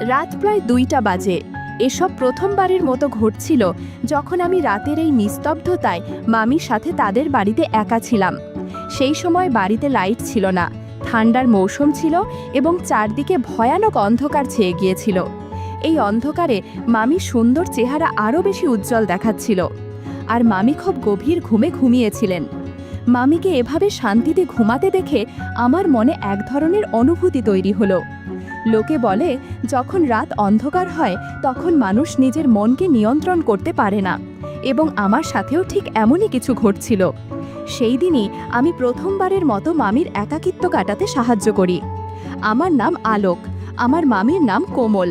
রাত প্রায় ২টা বাজে। এসব প্রথমবারের মতো ঘটছিল যখন আমি রাতের এই নিস্তব্ধতায় মামির সাথে তাদের বাড়িতে একা ছিলাম। সেই সময় বাড়িতে লাইট ছিল না, ঠান্ডার মৌসুম ছিল এবং চারদিকে ভয়ানক অন্ধকার ছেয়ে গিয়েছিল। এই অন্ধকারে মামির সুন্দর চেহারা আরও বেশি উজ্জ্বল দেখাচ্ছিল, আর মামি খুব গভীর ঘুমে ঘুমিয়েছিলেন। মামিকে এভাবে শান্তিতে ঘুমাতে দেখে আমার মনে এক ধরনের অনুভূতি তৈরি হলো। লোকে বলে, যখন রাত অন্ধকার হয় তখন মানুষ নিজের মনকে নিয়ন্ত্রণ করতে পারে না, এবং আমার সাথেও ঠিক এমনই কিছু ঘটছিল। সেই দিনই আমি প্রথমবারের মতো মামির একাকিত্ব কাটাতে সাহায্য করি। আমার নাম আলোক, আমার মামির নাম কোমল।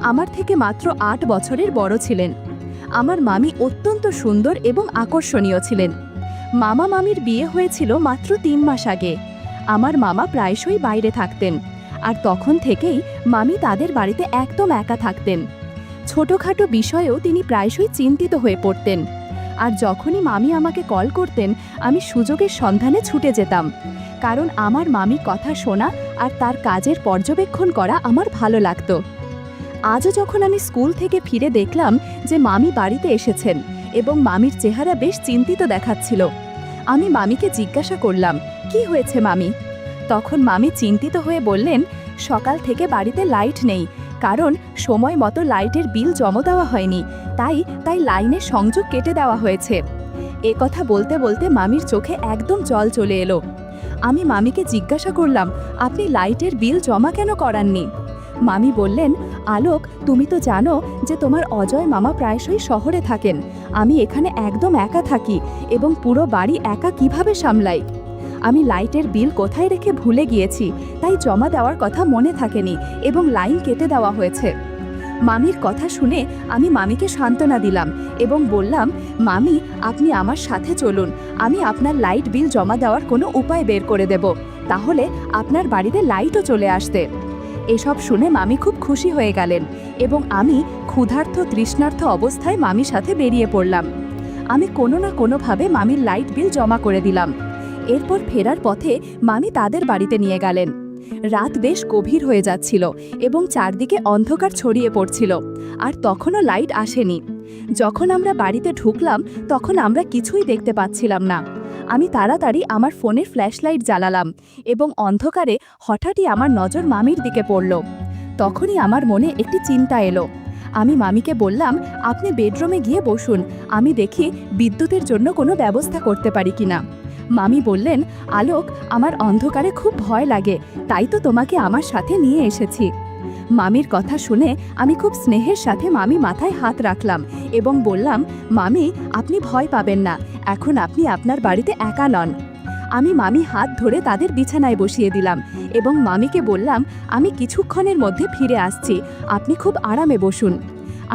আমার থেকে মাত্র ৮ বছরের বড় ছিলেন। আমার মামি অত্যন্ত সুন্দর এবং আকর্ষণীয় ছিলেন। মামা মামির বিয়ে হয়েছিল মাত্র ৩ মাস আগে। আমার মামা প্রায়শই বাইরে থাকতেন, আর তখন থেকেই মামি তাদের বাড়িতে একদম একা থাকতেন। ছোটোখাটো বিষয়েও তিনি প্রায়শই চিন্তিত হয়ে পড়তেন, আর যখনই মামি আমাকে কল করতেন আমি সুযোগের সন্ধানে ছুটে যেতাম, কারণ আমার মামির কথা শোনা আর তার কাজের পর্যবেক্ষণ করা আমার ভালো লাগতো। আজও যখন আমি স্কুল থেকে ফিরে দেখলাম যে মামি বাড়িতে এসেছেন এবং মামির চেহারা বেশ চিন্তিত দেখাচ্ছিল, আমি মামিকে জিজ্ঞাসা করলাম, কি হয়েছে মামি? তখন মামি চিন্তিত হয়ে বললেন, সকাল থেকে বাড়িতে লাইট নেই, কারণ সময় মতো লাইটের বিল জমা দেওয়া হয়নি, তাই লাইনের সংযোগ কেটে দেওয়া হয়েছে। এ কথা বলতে বলতে মামির চোখে একদম জল চলে এলো। আমি মামিকে জিজ্ঞাসা করলাম, আপনি লাইটের বিল জমা কেন করাননি? মামি বললেন, আলোক, তুমি তো জানো যে তোমার অজয় মামা প্রায়শই শহরে থাকেন। আমি এখানে একদম একা থাকি এবং পুরো বাড়ি একা কিভাবে সামলাই। আমি লাইটের বিল কোথায় রেখে ভুলে গিয়েছি, তাই জমা দেওয়ার কথা মনে থাকেনি এবং লাইন কেটে দেওয়া হয়েছে। মামির কথা শুনে আমি মামিকে সান্ত্বনা দিলাম এবং বললাম, মামি, আপনি আমার সাথে চলুন, আমি আপনার লাইট বিল জমা দেওয়ার কোনো উপায় বের করে দেব, তাহলে আপনার বাড়িতে লাইটও চলে আসবে। এসব শুনে মামি খুব খুশি হয়ে গেলেন এবং আমি ক্ষুধার্ত তৃষ্ণার্ত অবস্থায় মামির সাথে বেরিয়ে পড়লাম। আমি কোনো না কোনোভাবে মামির লাইট বিল জমা করে দিলাম। এরপর ফেরার পথে মামি তাদের বাড়িতে নিয়ে গেলেন। রাত বেশ গভীর হয়ে যাচ্ছিল এবং চারদিকে অন্ধকার ছড়িয়ে পড়ছিল, আর তখনও লাইট আসেনি। যখন আমরা বাড়িতে ঢুকলাম তখন আমরা কিছুই দেখতে পাচ্ছিলাম না। আমি তাড়াতাড়ি আমার ফোনের ফ্ল্যাশলাইট জ্বালালাম এবং অন্ধকারে হঠাৎই আমার নজর মামির দিকে পড়ল। তখনই আমার মনে একটি চিন্তা এলো। আমি মামিকে বললাম, আপনি বেডরুমে গিয়ে বসুন, আমি দেখি বিদ্যুতের জন্য কোনো ব্যবস্থা করতে পারি কিনা। মামি বললেন, আলোক, আমার অন্ধকারে খুব ভয় লাগে, তাই তো তোমাকে আমার সাথে নিয়ে এসেছি। মামির কথা শুনে আমি খুব স্নেহের সাথে মামি মাথায় হাত রাখলাম এবং বললাম, মামি, আপনি ভয় পাবেন না, এখন আপনি আপনার বাড়িতে একা নন। আমি মামি হাত ধরে তাদের বিছানায় বসিয়ে দিলাম এবং মামিকে বললাম, আমি কিছুক্ষণের মধ্যে ফিরে আসছি, আপনি খুব আরামে বসুন।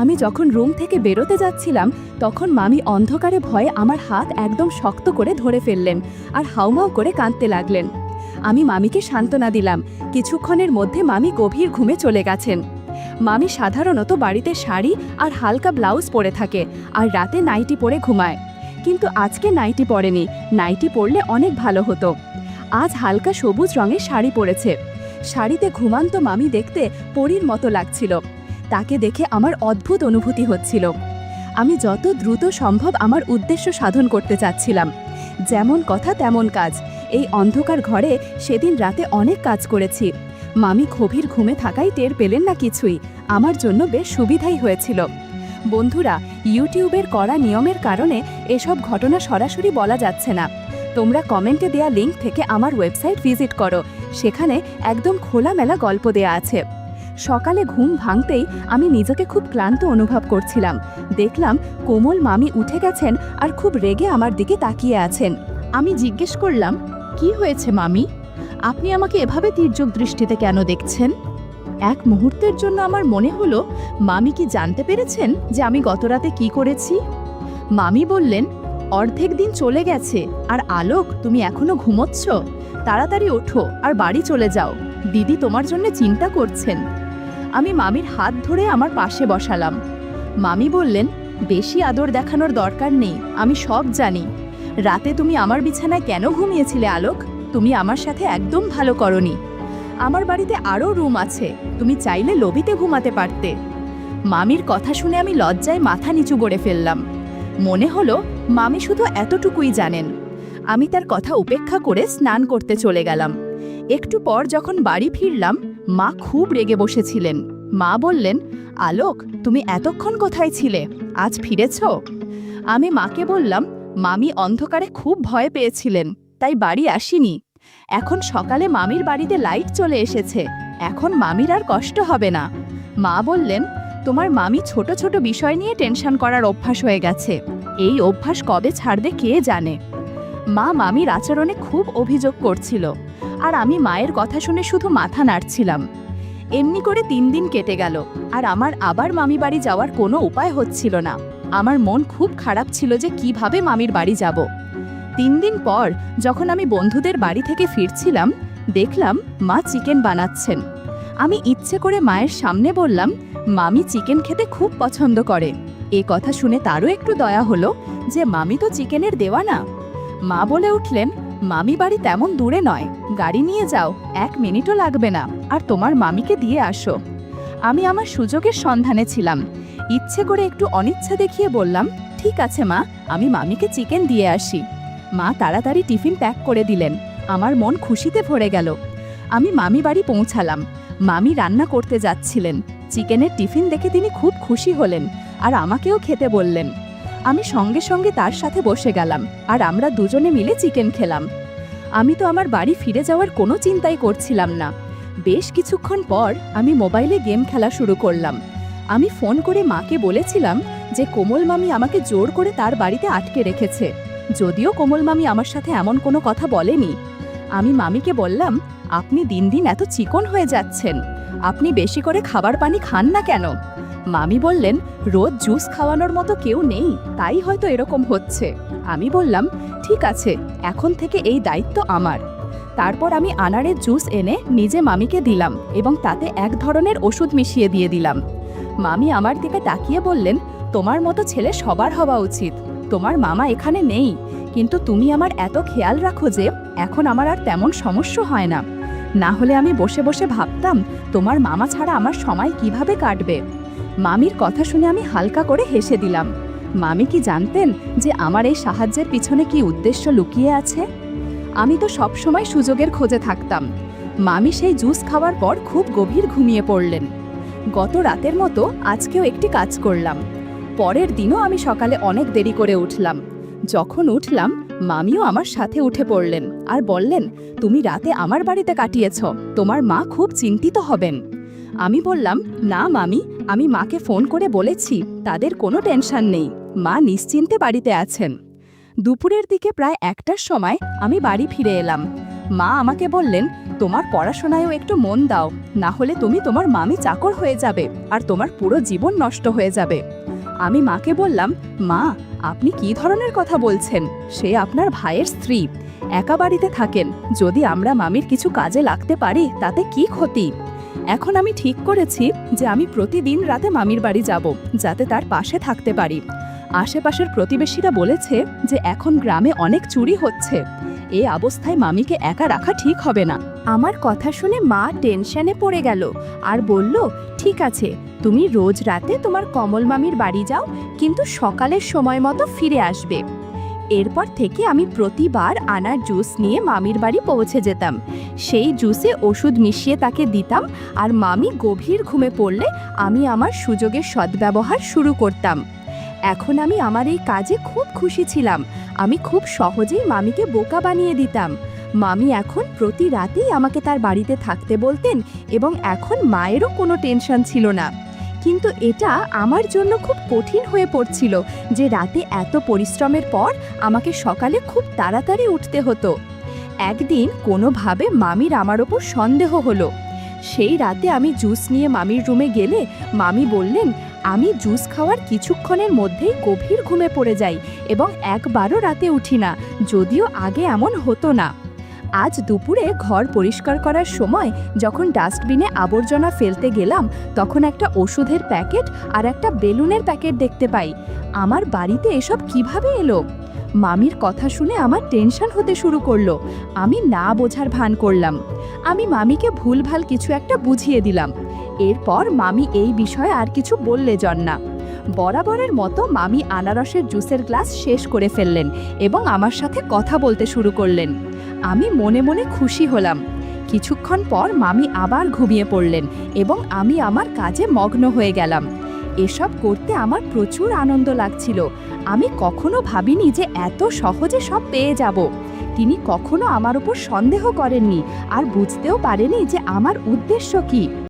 আমি যখন রুম থেকে বেরোতে যাচ্ছিলাম তখন মামি অন্ধকারে ভয়ে আমার হাত একদম শক্ত করে ধরে ফেললেন আর হাউমাউ করে কাঁদতে লাগলেন। আমি মামিকে সান্ত্বনা দিলাম। কিছুক্ষণের মধ্যে মামি গভীর ঘুমে চলে গেছেন। মামি সাধারণত বাড়িতে শাড়ি আর হালকা ব্লাউজ পরে থাকে আর রাতে নাইটি পরে ঘুমায়, কিন্তু আজকে নাইটি পরেনি। নাইটি পরলে অনেক ভালো হতো। আজ হালকা সবুজ রঙের শাড়ি পরেছে। শাড়িতে ঘুমান্ত মামি দেখতে পরীর মতো লাগছিল। তাকে দেখে আমার অদ্ভুত অনুভূতি হচ্ছিল। আমি যত দ্রুত সম্ভব আমার উদ্দেশ্য সাধন করতে চাচ্ছিলাম। যেমন কথা তেমন কাজ। এই অন্ধকার ঘরে সেদিন রাতে অনেক কাজ করেছি। মামি গভীর ঘুমে থাকাই টের পেলেন না কিছুই। আমার জন্য বেশ সুবিধাই হয়েছিল। বন্ধুরা, ইউটিউবের কড়া নিয়মের কারণে এসব ঘটনা সরাসরি বলা যাচ্ছে না। তোমরা কমেন্টে দেয়া লিঙ্ক থেকে আমার ওয়েবসাইট ভিজিট করো, সেখানে একদম খোলামেলা গল্প দেয়া আছে। সকালে ঘুম ভাঙতেই আমি নিজেকে খুব ক্লান্ত অনুভব করছিলাম। দেখলাম কোমল মামি উঠে গেছেন আর খুব রেগে আমার দিকে তাকিয়ে আছেন। আমি জিজ্ঞেস করলাম, কি হয়েছে মামি? আপনি আমাকে এভাবে তির্যক দৃষ্টিতে কেন দেখছেন? এক মুহূর্তের জন্য আমার মনে হলো, মামি কি জানতে পেরেছেন যে আমি গতরাতে কি করেছি? মামি বললেন, অর্ধেক দিন চলে গেছে আর আলোক, তুমি এখনো ঘুমোচ্ছ? তাড়াতাড়ি ওঠো আর বাড়ি চলে যাও, দিদি তোমার জন্য চিন্তা করছেন। আমি মামির হাত ধরে আমার পাশে বসালাম। মামি বললেন, বেশি আদর দেখানোর দরকার নেই, আমি সব জানি। রাতে তুমি আমার বিছানায় কেন ঘুমিয়েছিলে আলোক? তুমি আমার সাথে একদম ভালো করনি। আমার বাড়িতে আরও রুম আছে, তুমি চাইলে লবিতে ঘুমাতে পারতে। মামির কথা শুনে আমি লজ্জায় মাথা নিচু করে ফেললাম। মনে হলো মামি শুধু এতটুকুই জানেন। আমি তার কথা উপেক্ষা করে স্নান করতে চলে গেলাম। একটু পর যখন বাড়ি ফিরলাম, মা খুব রেগে বসেছিলেন। মা বললেন, আলোক, তুমি এতক্ষণ কোথায় ছিলে? আজ ফিরেছ? আমি মাকে বললাম, মামি অন্ধকারে খুব ভয় পেয়েছিলেন, তাই বাড়ি আসিনি। এখন সকালে মামির বাড়িতে লাইট চলে এসেছে, এখন মামির আর কষ্ট হবে না। মা বললেন, তোমার মামি ছোট ছোট বিষয় নিয়ে টেনশন করার অভ্যাস হয়ে গেছে, এই অভ্যাস কবে ছাড়বে কে জানে। মা মামির আচরণে খুব অভিযোগ করছিল, আর আমি মায়ের কথা শুনে শুধু মাথা নাড়ছিলাম। এমনি করে 3 দিন কেটে গেল, আর আমার আবার মামি বাড়ি যাওয়ার কোনো উপায় হচ্ছিল না। আমার মন খুব খারাপ ছিল যে কিভাবে মামির বাড়ি যাব। 3 দিন পর যখন আমি বন্ধুদের বাড়ি থেকে ফিরছিলাম, দেখলাম মা চিকেন বানাচ্ছেন। আমি ইচ্ছে করে মায়ের সামনে বললাম, মামি চিকেন খেতে খুব পছন্দ করে। এ কথা শুনে তারও একটু দয়া হলো যে মামি তো চিকেনের দেওয়ানা। মা বলে উঠলেন, মামি বাড়ি তেমন দূরে নয়, গাড়ি নিয়ে যাও, 1 মিনিটও লাগবে না, আর তোমার মামিকে দিয়ে আসো। আমি আমার সুযোগের সন্ধানে ছিলাম। ইচ্ছে করে একটু অনিচ্ছা দেখিয়ে বললাম, ঠিক আছে মা, আমি মামিকে চিকেন দিয়ে আসি। মা তাড়াতাড়ি টিফিন প্যাক করে দিলেন। আমার মন খুশিতে ভরে গেল। আমি মামি বাড়ি পৌঁছালাম। মামি রান্না করতে যাচ্ছিলেন। চিকেনের টিফিন দেখে তিনি খুব খুশি হলেন, আর আমাকেও খেতে বললেন। আমি সঙ্গে সঙ্গে তার সাথে বসে গেলাম, আর আমরা দুজনে মিলে চিকেন খেলাম। আমি তো আমার বাড়ি ফিরে যাওয়ার কোনো চিন্তাই করছিলাম না। বেশ কিছুক্ষণ পর আমি মোবাইলে গেম খেলা শুরু করলাম। আমি ফোন করে মাকে বলেছিলাম যে কোমল মামি আমাকে জোর করে তার বাড়িতে আটকে রেখেছে, যদিও কোমল মামি আমার সাথে এমন কোনো কথা বলেনি। আমি মামিকে বললাম, আপনি দিন দিন এত চিকন হয়ে যাচ্ছেন, আপনি বেশি করে খাবার পানি খান না কেন? মামি বললেন, রোজ জুস খাওয়ানোর মতো কেউ নেই, তাই হয়তো এরকম হচ্ছে। আমি বললাম, ঠিক আছে, এখন থেকে এই দায়িত্ব আমার। তারপর আমি আনারের জুস এনে নিজে মামিকে দিলাম এবং তাতে এক ধরনের ওষুধ মিশিয়ে দিয়ে দিলাম। মামি আমার দিকে তাকিয়ে বললেন, তোমার মতো ছেলে সবার হওয়া উচিত। তোমার মামা এখানে নেই, কিন্তু তুমি আমার এত খেয়াল রাখো যে এখন আমার আর তেমন সমস্যা হয় না। না হলে আমি বসে বসে ভাবতাম তোমার মামা ছাড়া আমার সময় কিভাবে কাটবে। মামির কথা শুনে আমি হালকা করে হেসে দিলাম। মামি কি জানতেন যে আমার এই সাহায্যের পিছনে কি উদ্দেশ্য লুকিয়ে আছে? আমি তো সবসময় সুযোগের খোঁজে থাকতাম। মামি সেই জুস খাওয়ার পর খুব গভীর ঘুমিয়ে পড়লেন। গত রাতের মতো আজকেও একটি কাজ করলাম। পরের দিনও আমি সকালে অনেক দেরি করে উঠলাম। যখন উঠলাম, মামিও আমার সাথে উঠে পড়লেন আর বললেন, তুমি রাতে আমার বাড়িতে কাটিয়েছ, তোমার মা খুব চিন্তিত হবেন। আমি বললাম, না মামি, আমি মাকে ফোন করে বলেছি, তাদের কোনো টেনশন নেই, মা নিশ্চিন্তে বাড়িতে আছেন। দুপুরের দিকে প্রায় 1টার সময় আমি বাড়ি ফিরে এলাম। মা আমাকে বললেন, তোমার পড়াশোনায়ও একটু মন দাও, না হলে তুমি তোমার মামি চাকর হয়ে যাবে আর তোমার পুরো জীবন নষ্ট হয়ে যাবে। আমি মাকে বললাম, মা, আপনি কি ধরনের কথা বলছেন? সে আপনার ভাইয়ের স্ত্রী, একা বাড়িতে থাকেন, যদি আমরা মামির কিছু কাজে লাগতে পারি তাতে কি ক্ষতি? এখন আমি ঠিক করেছি যে আমি প্রতিদিন রাতে মামির বাড়ি যাব, যাতে তার পাশে থাকতে পারি। আশেপাশের প্রতিবেশীরা বলেছে যে এখন গ্রামে অনেক চুরি হচ্ছে, এই অবস্থায় মামিকে একা রাখা ঠিক হবে না। আমার কথা শুনে মা টেনশনে পড়ে গেল আর বলল, ঠিক আছে, তুমি রোজ রাতে তোমার কমল মামির বাড়ি যাও, কিন্তু সকালের সময় মতো ফিরে আসবে। এরপর থেকে আমি প্রতিবার আনার জুস নিয়ে মামির বাড়ি পৌঁছে যেতাম। সেই জুসে ওষুধ মিশিয়ে তাকে দিতাম, আর মামি গভীর ঘুমে পড়লে আমি আমার সুযোগের সদ্ব্যবহার শুরু করতাম। এখন আমি আমার এই কাজে খুব খুশি ছিলাম। আমি খুব সহজেই মামিকে বোকা বানিয়ে দিতাম। মামি এখন প্রতি রাতেই আমাকে তার বাড়িতে থাকতে বলতেন, এবং এখন মায়েরও কোনো টেনশন ছিল না। কিন্তু এটা আমার জন্য খুব কঠিন হয়ে পড়ছিল যে রাতে এত পরিশ্রমের পর আমাকে সকালে খুব তাড়াতাড়ি উঠতে হতো। একদিন কোনোভাবে মামির আমার ওপর সন্দেহ হলো। সেই রাতে আমি জুস নিয়ে মামির রুমে গেলে মামি বললেন, আমি জুস খাওয়ার কিছুক্ষণের মধ্যেই গভীর ঘুমে পড়ে যাই এবং একবারও রাতে উঠি না, যদিও আগে এমন হতো না। আজ দুপুরে ঘর পরিষ্কার করার সময় যখন ডাস্টবিনে আবর্জনা ফেলতে গেলাম, তখন একটা ওষুধের প্যাকেট আর একটা বেলুনের প্যাকেট দেখতে পাই। আমার বাড়িতে এসব কিভাবে এলো? মামির কথা শুনে আমার টেনশন হতে শুরু করলো। আমি না বোঝার ভান করলাম। আমি মামিকে ভুলভাল কিছু একটা বুঝিয়ে দিলাম। এরপর মামি এই বিষয়ে আর কিছু বললে না। বরাবরের মতো মামি আনারসের জুসের গ্লাস শেষ করে ফেললেন এবং আমার সাথে কথা বলতে শুরু করলেন। আমি মনে মনে খুশি হলাম। কিছুক্ষণ পর মামি আবার ঘুমিয়ে পড়লেন এবং আমি আমার কাজে মগ্ন হয়ে গেলাম। এসব করতে আমার প্রচুর আনন্দ লাগছিল। আমি কখনো ভাবিনি যে এত সহজে সব পেয়ে যাব। তিনি কখনো আমার উপর সন্দেহ করেননি আর বুঝতেও পারেনি যে আমার উদ্দেশ্য কী।